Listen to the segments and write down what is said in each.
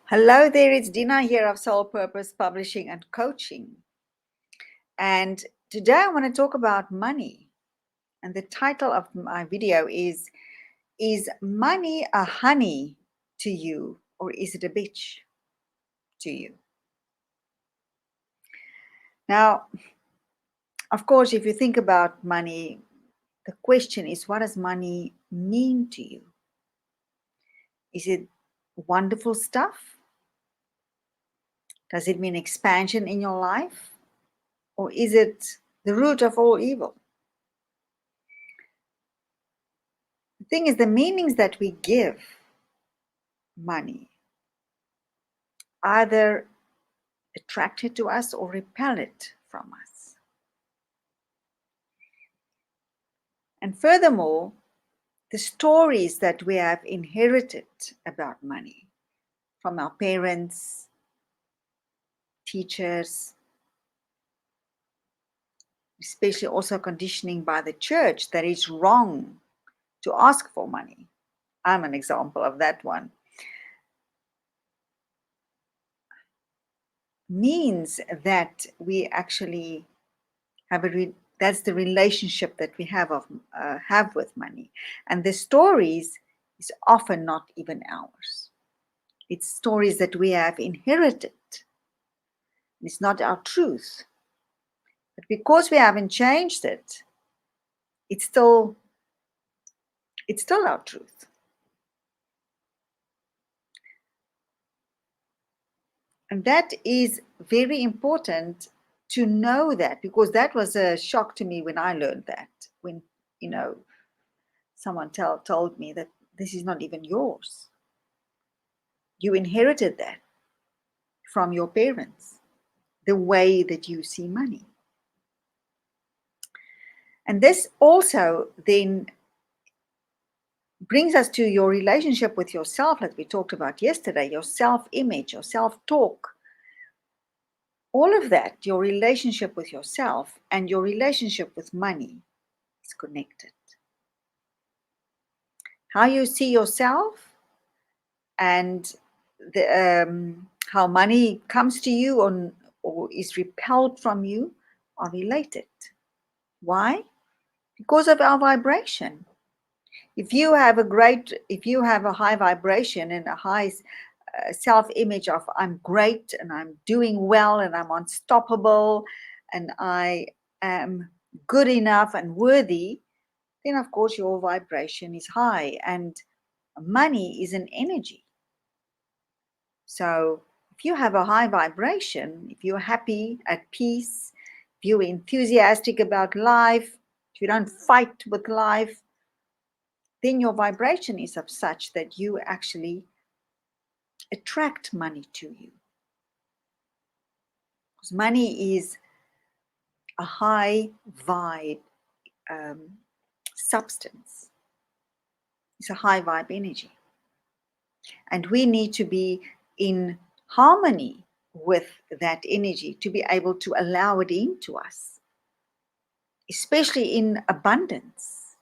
Hello there, it's Dina here of Soul Purpose Publishing and Coaching. And today I want to talk about money. And the title of my video is money a honey to you, or is it a bitch to you? Now, of course, if you think about money, the question is, what does money mean to you? Is it wonderful stuff? Does it mean expansion in your life? Or is it the root of all evil? The thing is, the meanings that we give money either attract it to us or repel it from us. And furthermore, the stories that we have inherited about money from our parents, teachers, especially also conditioning by the church that it's wrong to ask for money. I'm an example of that one. Means that we actually have that's the relationship that we have with money, and the stories is often not even ours. It's stories that we have inherited. It's not our truth, but because we haven't changed it, it's still our truth. And that is very important to know that, because that was a shock to me when I learned that, when someone told me that this is not even yours. You inherited that from your parents, the way that you see money. And this also then brings us to your relationship with yourself, like we talked about yesterday, your self-image, your self-talk. All of that, your relationship with yourself and your relationship with money is connected. How you see yourself and how money comes to you or is repelled from you are related. Why? Because of our vibration. If you have a high vibration and a high self-image of I'm great and I'm doing well and I'm unstoppable and I am good enough and worthy, then of course your vibration is high, and money is an energy. So if you have a high vibration, if you're happy, at peace, if you're enthusiastic about life, if you don't fight with life, then your vibration is of such that you actually attract money to you. Because money is a high vibe substance. It's a high vibe energy. And we need to be in harmony with that energy to be able to allow it into us, especially in abundance.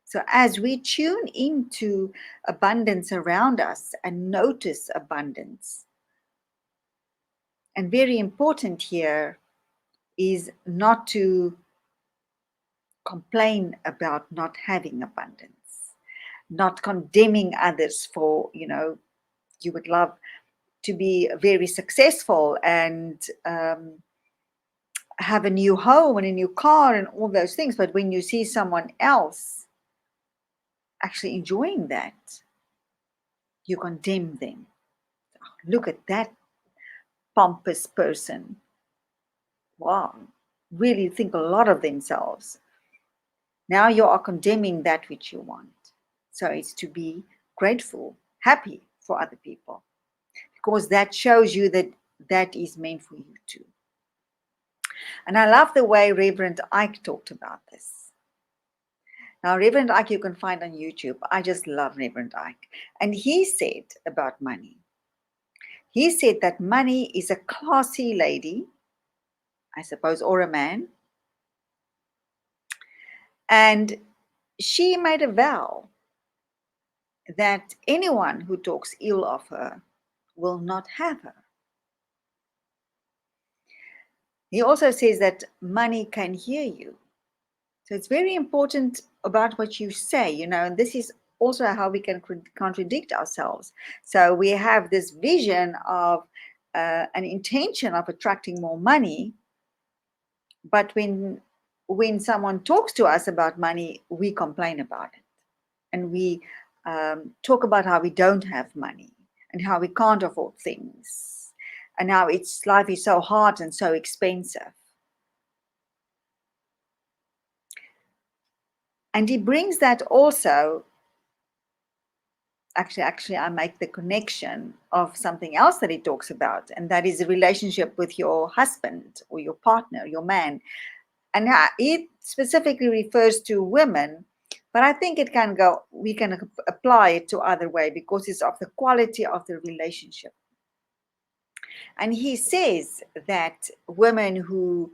So as we tune into abundance around us and notice abundance, and very important here is not to complain about not having abundance, not condemning others for, you would love to be very successful and have a new home and a new car and all those things. But when you see someone else actually enjoying that, you condemn them. Oh, look at that pompous person. Wow, really think a lot of themselves. Now you are condemning that which you want. So it's to be grateful, happy for other people, because that shows you that that is meant for you too. And I love the way Reverend Ike talked about this. Now, Reverend Ike, you can find on YouTube. I just love Reverend Ike. And he said about money, he said that money is a classy lady, I suppose, or a man. And she made a vow that anyone who talks ill of her will not have her. He also says that money can hear you. So it's very important about what you say, and this is also how we can contradict ourselves. So we have this vision of an intention of attracting more money, but when someone talks to us about money, we complain about it, and we talk about how we don't have money and how we can't afford things and how life is so hard and so expensive. And he brings that also, actually I make the connection of something else that he talks about, and that is a relationship with your husband or your partner, your man. And he specifically refers to women, but I think we can apply it to other way because it's of the quality of the relationship. And he says that women who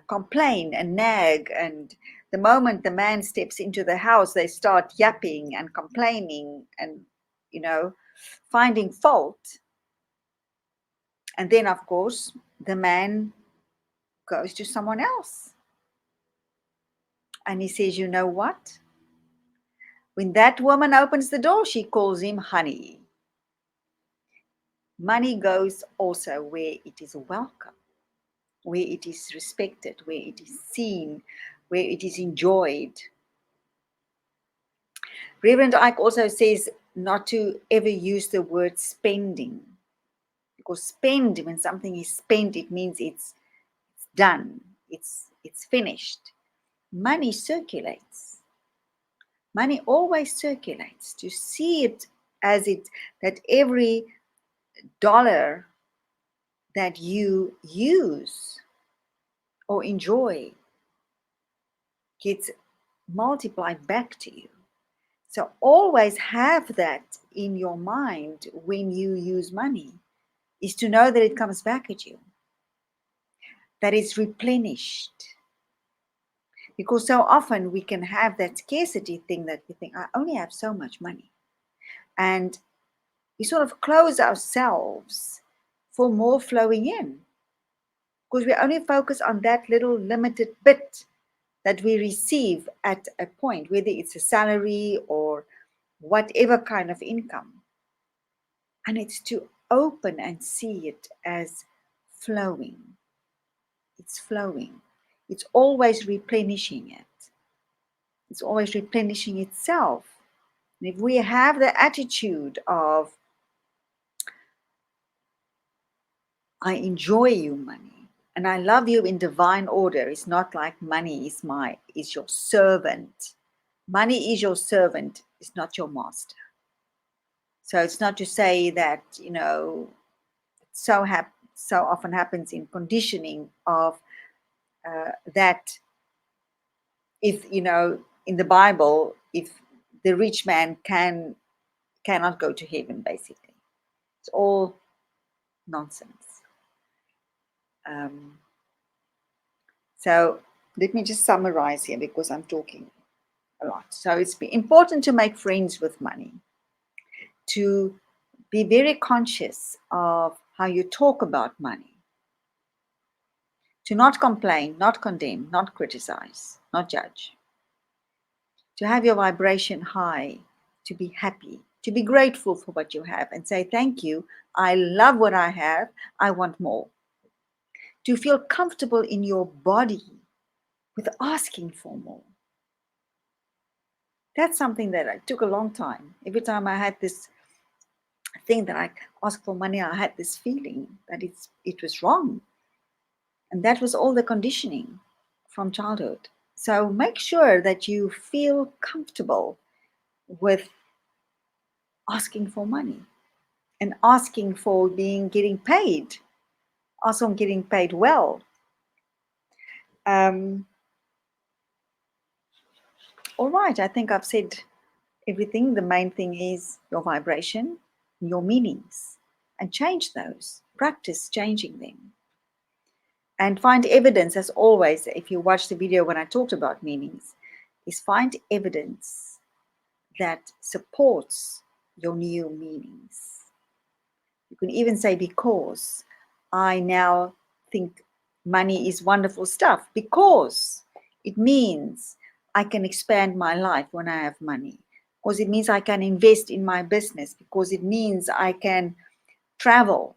complain and nag, and the moment the man steps into the house, they start yapping and complaining and, finding fault. And then, of course, the man goes to someone else. And he says, you know what? When that woman opens the door, she calls him honey. Money goes also where it is welcome, where it is respected, where it is seen, where it is enjoyed. Reverend Ike also says not to ever use the word spending, because spend, when something is spent, it means it's done, it's finished. Money circulates. Money always circulates. To see it as that every dollar that you use or enjoy gets multiplied back to you. So always have that in your mind when you use money, is to know that it comes back at you, that it's replenished. Because so often we can have that scarcity thing that we think, I only have so much money. And we sort of close ourselves for more flowing in, because we only focus on that little limited bit that we receive at a point, whether it's a salary or whatever kind of income. And it's to open and see it as flowing. It's flowing. It's always replenishing it. It's always replenishing itself. And if we have the attitude of, I enjoy you, money, and I love you in divine order. It's not like money is your servant. Money is your servant. It's not your master. So it's not to say that, so often happens in conditioning of that if, in the Bible, if the rich man cannot go to heaven, basically. It's all nonsense. So let me just summarize here, because I'm talking a lot. So it's important to make friends with money, to be very conscious of how you talk about money, to not complain, not condemn, not criticize, not judge, to have your vibration high, to be happy, to be grateful for what you have and say, thank you, I love what I have, I want more. To feel comfortable in your body with asking for more. That's something that I took a long time. Every time I had this thing that I asked for money, I had this feeling that it was wrong. And that was all the conditioning from childhood. So make sure that you feel comfortable with asking for money and asking for getting paid, also getting paid well. All right, I think I've said everything. The main thing is your vibration, your meanings, and change those. Practice changing them. And find evidence, as always, if you watch the video when I talked about meanings, is find evidence that supports your new meanings. You can even say, because I now think money is wonderful stuff, because it means I can expand my life when I have money, because it means I can invest in my business, because it means I can travel.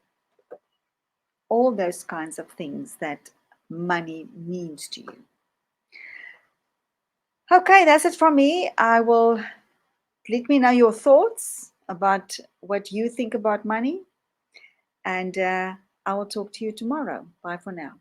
All those kinds of things that money means to you. Okay, that's it from me. I will let me know your thoughts about what you think about money, and I will talk to you tomorrow. Bye for now.